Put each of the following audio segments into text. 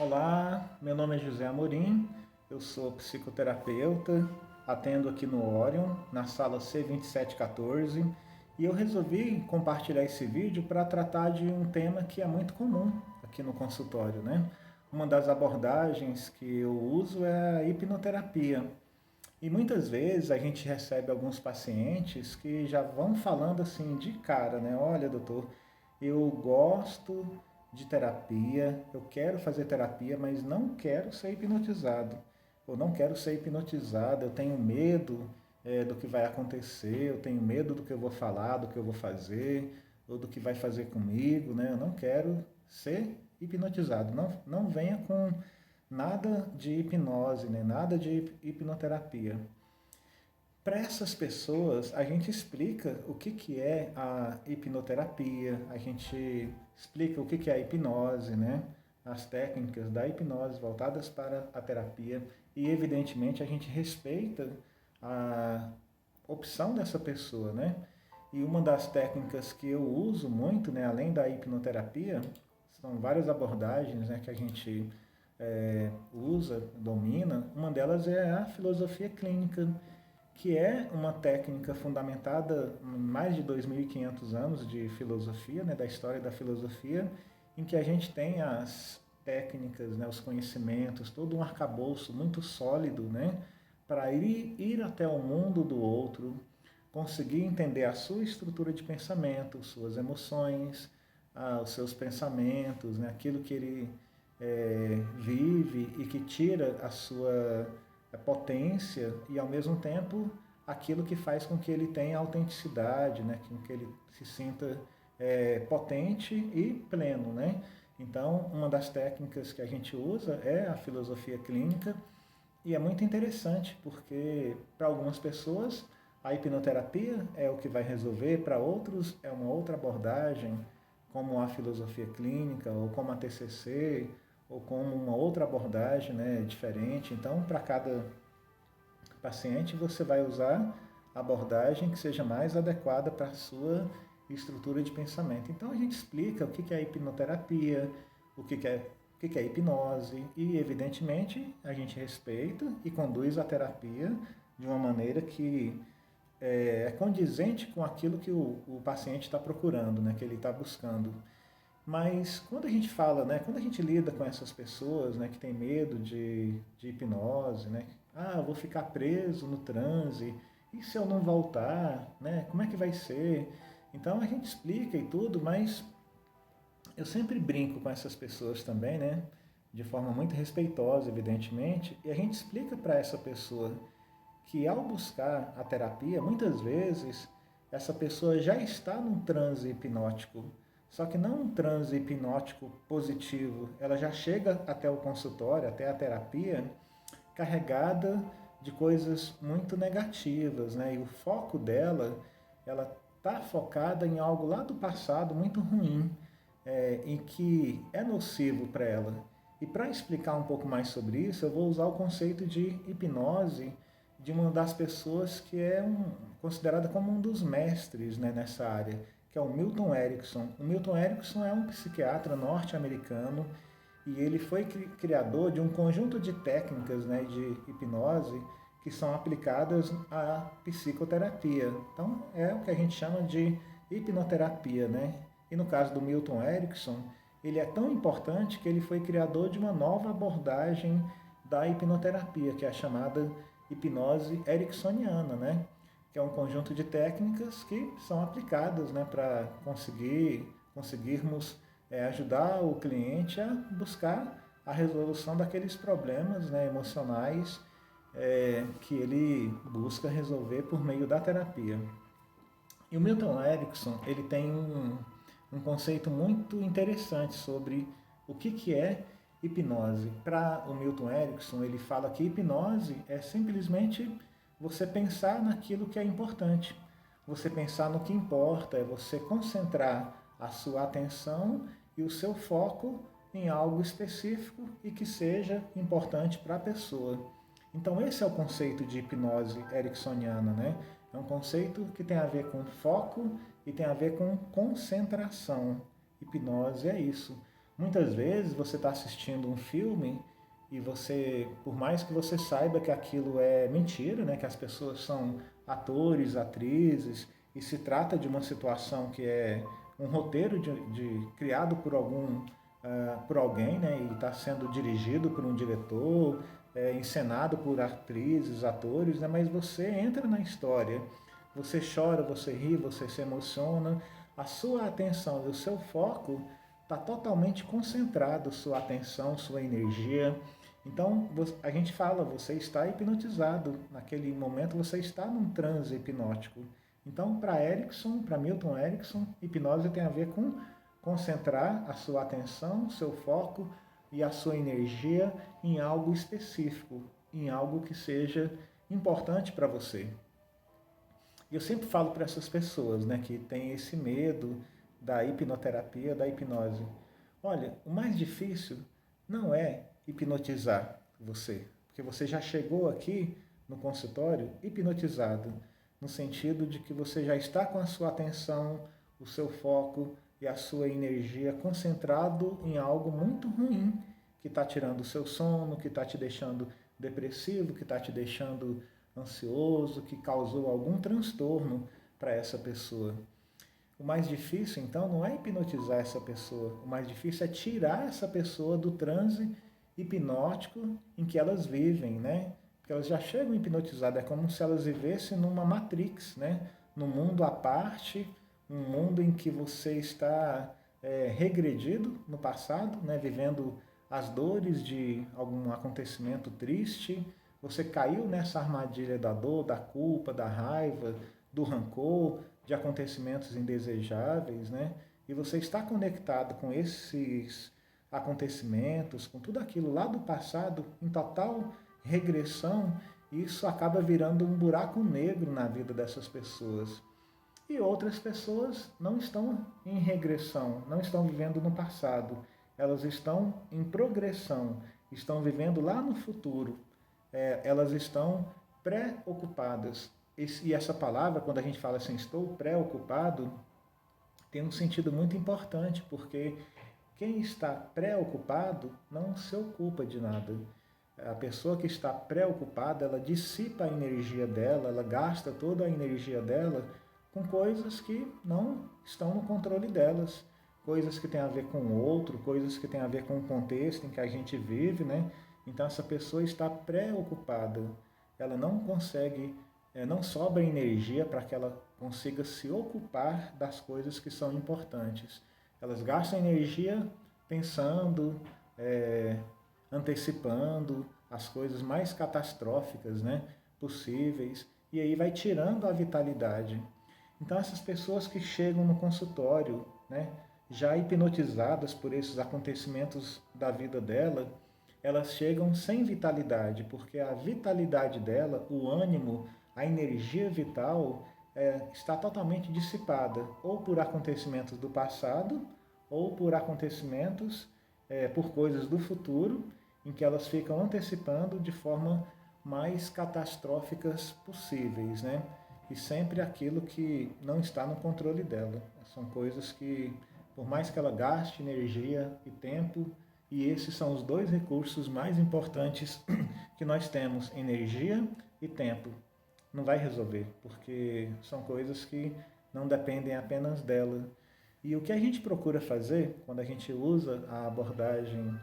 Olá, meu nome é José Amorim, eu sou psicoterapeuta, atendo aqui no Orion, na sala C2714, e eu resolvi compartilhar esse vídeo para tratar de um tema que é muito comum aqui no consultório, né? Uma das abordagens que eu uso é a hipnoterapia. E muitas vezes a gente recebe alguns pacientes que já vão falando assim de cara, né? Olha, doutor, eu gosto de terapia, eu quero fazer terapia, mas não quero ser hipnotizado. Eu não quero ser hipnotizado, eu tenho medo do que vai acontecer, eu tenho medo do que eu vou falar, do que eu vou fazer, ou do que vai fazer comigo, né? Eu não quero ser hipnotizado. Não venha com nada de hipnose, né? Nada de hipnoterapia. Para essas pessoas, a gente explica o que é a hipnoterapia, a gente explica o que é a hipnose, né? As técnicas da hipnose voltadas para a terapia e, evidentemente, a gente respeita a opção dessa pessoa, né? E uma das técnicas que eu uso muito, né, além da hipnoterapia, são várias abordagens, né, que a gente usa, domina. Uma delas é a filosofia clínica, que é uma técnica fundamentada em mais de 2.500 anos de filosofia, né, da história da filosofia, em que a gente tem as técnicas, né, os conhecimentos, todo um arcabouço muito sólido, né, para ir até o mundo do outro, conseguir entender a sua estrutura de pensamento, suas emoções, os seus pensamentos, né, aquilo que ele vive e que tira a sua potência e, ao mesmo tempo, aquilo que faz com que ele tenha autenticidade, né, com que ele se sinta potente e pleno, né? Então, uma das técnicas que a gente usa é a filosofia clínica e é muito interessante porque para algumas pessoas a hipnoterapia é o que vai resolver, para outros é uma outra abordagem, como a filosofia clínica ou como a TCC ou como uma outra abordagem, né, diferente. Então, para cada paciente, você vai usar a abordagem que seja mais adequada para a sua estrutura de pensamento. Então, a gente explica o que é a hipnoterapia, o que é a hipnose e, evidentemente, a gente respeita e conduz a terapia de uma maneira que é condizente com aquilo que o paciente está procurando, né, que ele está buscando. Mas quando a gente fala, né, quando a gente lida com essas pessoas, né, que tem medo de hipnose, né, eu vou ficar preso no transe, e se eu não voltar, né, como é que vai ser? Então a gente explica e tudo, mas eu sempre brinco com essas pessoas também, né, de forma muito respeitosa, evidentemente, e a gente explica para essa pessoa que ao buscar a terapia, muitas vezes essa pessoa já está num transe hipnótico, só que não um transe hipnótico positivo. Ela já chega até o consultório, até a terapia, carregada de coisas muito negativas, né? E o foco dela, ela está focada em algo lá do passado muito ruim, em que é nocivo para ela. E para explicar um pouco mais sobre isso, eu vou usar o conceito de hipnose de uma das pessoas que é considerada como um dos mestres, né, nessa área, que é o Milton Erickson. O Milton Erickson é um psiquiatra norte-americano e ele foi criador de um conjunto de técnicas, né, de hipnose que são aplicadas à psicoterapia. Então, é o que a gente chama de hipnoterapia, né? E no caso do Milton Erickson, ele é tão importante que ele foi criador de uma nova abordagem da hipnoterapia, que é a chamada hipnose ericksoniana, né? Que é um conjunto de técnicas que são aplicadas, né, para conseguirmos ajudar o cliente a buscar a resolução daqueles problemas, né, emocionais que ele busca resolver por meio da terapia. E o Milton Erickson ele tem um conceito muito interessante sobre o que é hipnose. Para o Milton Erickson, ele fala que hipnose é simplesmente você pensar naquilo que é importante. Você pensar no que importa, é você concentrar a sua atenção e o seu foco em algo específico e que seja importante para a pessoa. Então esse é o conceito de hipnose ericksoniana, né? É um conceito que tem a ver com foco e tem a ver com concentração. Hipnose é isso. Muitas vezes você está assistindo um filme e você, por mais que você saiba que aquilo é mentira, né, que as pessoas são atores, atrizes, e se trata de uma situação que é um roteiro criado por por alguém, né, e está sendo dirigido por um diretor, encenado por atrizes, atores, né, mas você entra na história, você chora, você ri, você se emociona, a sua atenção e o seu foco está totalmente concentrado, sua atenção, sua energia. Então a gente fala, você está hipnotizado, naquele momento você está num transe hipnótico. Então, para Milton Erickson, hipnose tem a ver com concentrar a sua atenção, seu foco e a sua energia em algo específico, em algo que seja importante para você. E eu sempre falo para essas pessoas, né, que têm esse medo da hipnoterapia, da hipnose. Olha, o mais difícil não é hipnotizar você, porque você já chegou aqui no consultório hipnotizado, no sentido de que você já está com a sua atenção, o seu foco e a sua energia concentrado em algo muito ruim, que está tirando o seu sono, que está te deixando depressivo, que está te deixando ansioso, que causou algum transtorno para essa pessoa. O mais difícil, então, não é hipnotizar essa pessoa. O mais difícil é tirar essa pessoa do transe hipnótico em que elas vivem, né? Porque elas já chegam hipnotizadas, é como se elas vivessem numa matrix, né? Num mundo à parte, um mundo em que você está regredido no passado, né? Vivendo as dores de algum acontecimento triste. Você caiu nessa armadilha da dor, da culpa, da raiva, do rancor, de acontecimentos indesejáveis, né? E você está conectado com esses acontecimentos, com tudo aquilo lá do passado, em total regressão, e isso acaba virando um buraco negro na vida dessas pessoas. E outras pessoas não estão em regressão, não estão vivendo no passado, elas estão em progressão, estão vivendo lá no futuro, elas estão preocupadas. E essa palavra, quando a gente fala assim, estou preocupado, tem um sentido muito importante, porque quem está preocupado não se ocupa de nada. A pessoa que está preocupada, ela dissipa a energia dela, ela gasta toda a energia dela com coisas que não estão no controle delas, coisas que têm a ver com o outro, coisas que têm a ver com o contexto em que a gente vive, né? Então essa pessoa está preocupada, ela não consegue, não sobra energia para que ela consiga se ocupar das coisas que são importantes. Elas gastam energia pensando, antecipando as coisas mais catastróficas, né, possíveis, e aí vai tirando a vitalidade. Então essas pessoas que chegam no consultório, né, já hipnotizadas por esses acontecimentos da vida dela, elas chegam sem vitalidade, porque a vitalidade dela, o ânimo, a energia vital está totalmente dissipada, ou por acontecimentos do passado, ou por acontecimentos, por coisas do futuro, em que elas ficam antecipando de forma mais catastróficas possíveis, né? E sempre aquilo que não está no controle dela. São coisas que, por mais que ela gaste energia e tempo, e esses são os dois recursos mais importantes que nós temos, energia e tempo. Não vai resolver, porque são coisas que não dependem apenas dela. E o que a gente procura fazer quando a gente usa a abordagem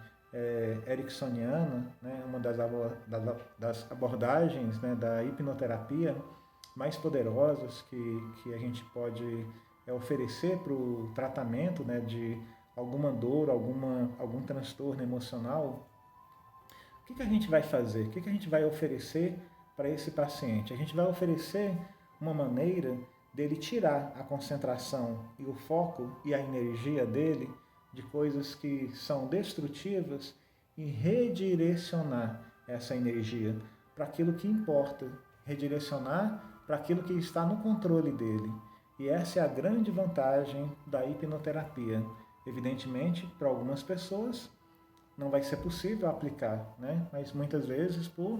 ericksoniana, né, uma das abordagens, né, da hipnoterapia mais poderosas que a gente pode oferecer para o tratamento, né, de alguma dor, algum transtorno emocional, o que a gente vai fazer? O que a gente vai oferecer para esse paciente? A gente vai oferecer uma maneira dele tirar a concentração e o foco e a energia dele de coisas que são destrutivas e redirecionar essa energia para aquilo que importa, redirecionar para aquilo que está no controle dele. E essa é a grande vantagem da hipnoterapia. Evidentemente, para algumas pessoas não vai ser possível aplicar, né? Mas muitas vezes por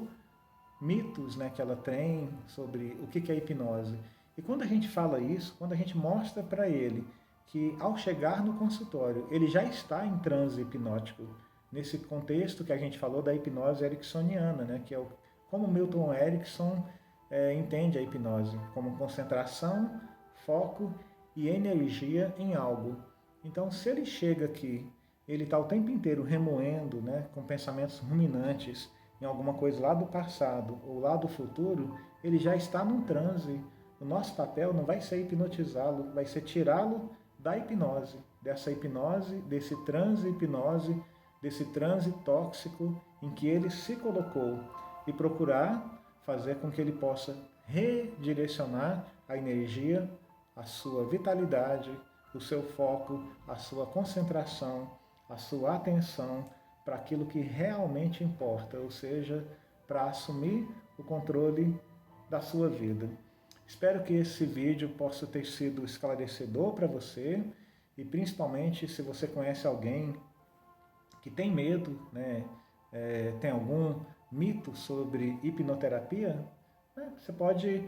mitos, né, que ela tem sobre o que é hipnose. E quando a gente fala isso, quando a gente mostra para ele que ao chegar no consultório, ele já está em transe hipnótico. Nesse contexto que a gente falou da hipnose ericksoniana, né? Que é como Milton Erickson entende a hipnose, como concentração, foco e energia em algo. Então, se ele chega aqui, ele está o tempo inteiro remoendo, né, com pensamentos ruminantes em alguma coisa lá do passado ou lá do futuro, ele já está num transe. O nosso papel não vai ser hipnotizá-lo, vai ser tirá-lo da hipnose, dessa hipnose, desse transe hipnose, desse transe tóxico em que ele se colocou e procurar fazer com que ele possa redirecionar a energia, a sua vitalidade, o seu foco, a sua concentração, a sua atenção para aquilo que realmente importa, ou seja, para assumir o controle da sua vida. Espero que esse vídeo possa ter sido esclarecedor para você e principalmente se você conhece alguém que tem medo, né, tem algum mito sobre hipnoterapia, né, você pode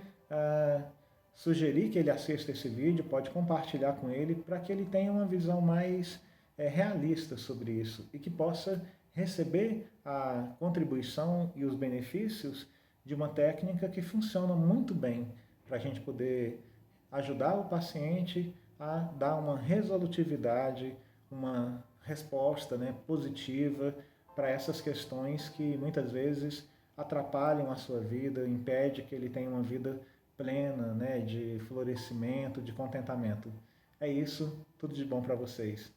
sugerir que ele assista esse vídeo, pode compartilhar com ele para que ele tenha uma visão mais realista sobre isso e que possa receber a contribuição e os benefícios de uma técnica que funciona muito bem para a gente poder ajudar o paciente a dar uma resolutividade, uma resposta, né, positiva para essas questões que muitas vezes atrapalham a sua vida, impede que ele tenha uma vida plena, né, de florescimento, de contentamento. É isso, tudo de bom para vocês.